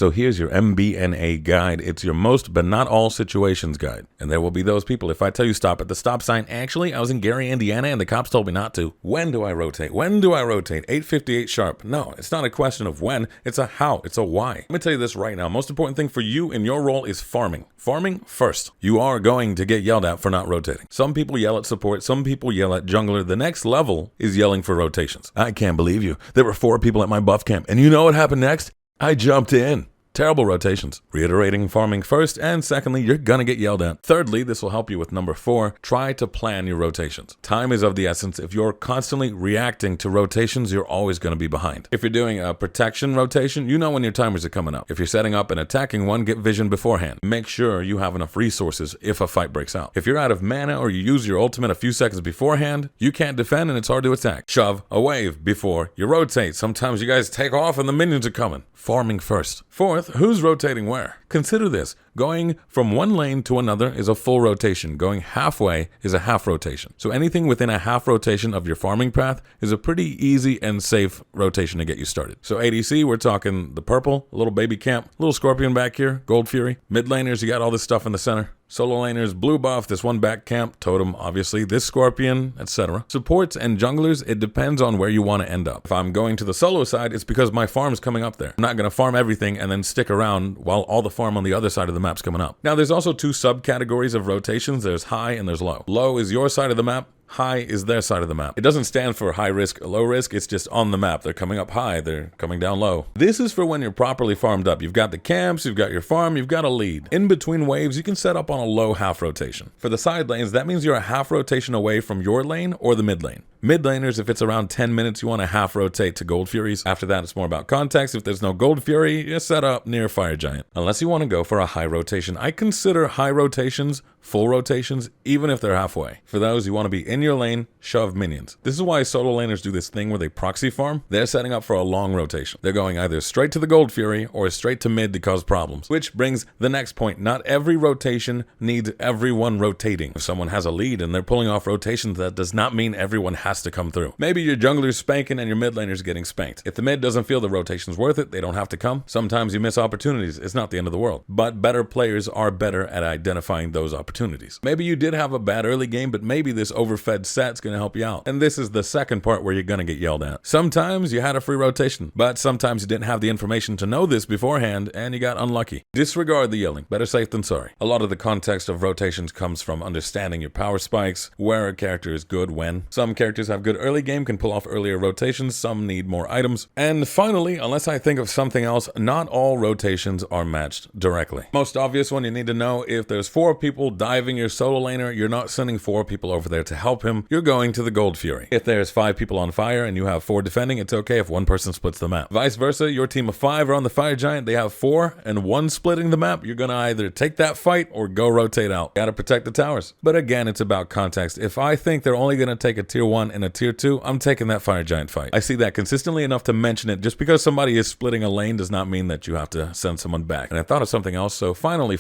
So here's your MBNA guide. It's your most but not all situations guide. And there will be those people, if I tell you stop at the stop sign, actually, I was in Gary, Indiana, and the cops told me not to. When do I rotate? When do I rotate? 8:58 sharp. No, it's not a question of when. It's a how. It's a why. Let me tell you this right now. Most important thing for you in your role is farming. Farming first. You are going to get yelled at for not rotating. Some people yell at support. Some people yell at jungler. The next level is yelling for rotations. I can't believe you. There were 4 people at my buff camp. And you know what happened next? I jumped in. Terrible rotations. Reiterating farming first, and secondly, you're gonna get yelled at. Thirdly, this will help you with number 4, try to plan your rotations. Time is of the essence. If you're constantly reacting to rotations, you're always gonna be behind. If you're doing a protection rotation, you know when your timers are coming up. If you're setting up an attacking one, get vision beforehand. Make sure you have enough resources if a fight breaks out. If you're out of mana or you use your ultimate a few seconds beforehand, you can't defend and it's hard to attack. Shove a wave before you rotate. Sometimes you guys take off and the minions are coming. Farming first. Fourth, who's rotating where? Consider this. Going from one lane to another is a full rotation. Going halfway is a half rotation. So anything within a half rotation of your farming path is a pretty easy and safe rotation to get you started. So ADC, we're talking the purple, a little baby camp, little scorpion back here, gold fury. Mid laners, you got all this stuff in the center. Solo laners, blue buff, this one back camp, totem, obviously, this scorpion, etc. Supports and junglers, it depends on where you want to end up. If I'm going to the solo side, it's because my farm's coming up there. I'm not going to farm everything and then stick around while all the farm on the other side of the map's coming up. Now, there's also 2 subcategories of rotations. There's high and there's low. Low is your side of the map. High is their side of the map. It doesn't stand for high risk or low risk. It's just on the map. They're coming up high. They're coming down low. This is for when you're properly farmed up. You've got the camps, you've got your farm, you've got a lead. In between waves, you can set up on a low half rotation. For the side lanes, that means you're a half rotation away from your lane or the mid lane. Mid laners, if it's around 10 minutes, you want to half rotate to Gold Furies. After that, it's more about context. If there's no Gold Fury, you set up near Fire Giant. Unless you want to go for a high rotation. I consider high rotations full rotations, even if they're halfway. For those, you want to be in your lane, shove minions. This is why solo laners do this thing where they proxy farm. They're setting up for a long rotation. They're going either straight to the Gold Fury or straight to mid to cause problems. Which brings the next point. Not every rotation needs everyone rotating. If someone has a lead and they're pulling off rotations, that does not mean everyone has to come through. Maybe your jungler's spanking and your mid laner's getting spanked. If the mid doesn't feel the rotation's worth it, they don't have to come. Sometimes you miss opportunities. It's not the end of the world. But better players are better at identifying those opportunities. Maybe you did have a bad early game, but maybe this overfed set's going to help you out. And this is the second part where you're going to get yelled at. Sometimes you had a free rotation, but sometimes you didn't have the information to know this beforehand and you got unlucky. Disregard the yelling. Better safe than sorry. A lot of the context of rotations comes from understanding your power spikes, where a character is good when. Some characters have good early game, can pull off earlier rotations, some need more items. And finally, unless I think of something else, not all rotations are matched directly. Most obvious one you need to know, if there's 4 people diving your solo laner, you're not sending 4 people over there to help him, you're going to the Gold Fury. If there's 5 people on fire and you have 4 defending, it's okay if one person splits the map. Vice versa, your team of 5 are on the Fire Giant, they have 4 and 1 splitting the map, you're gonna either take that fight or go rotate out. Gotta protect the towers. But again, it's about context. If I think they're only gonna take a tier 1 and a tier 2, I'm taking that Fire Giant fight. I see that consistently enough to mention it. Just because somebody is splitting a lane does not mean that you have to send someone back. And I thought of something else, so finally,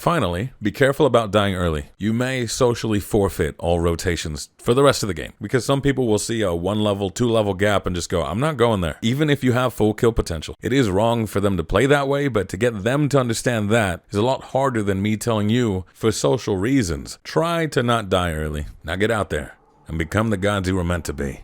be careful about dying early. You may socially forfeit all rotations for the rest of the game, because some people will see a 1 level, 2 level gap and just go, I'm not going there. Even if you have full kill potential. It is wrong for them to play that way, but to get them to understand that is a lot harder than me telling you for social reasons. Try to not die early. Now get out there and become the gods you were meant to be.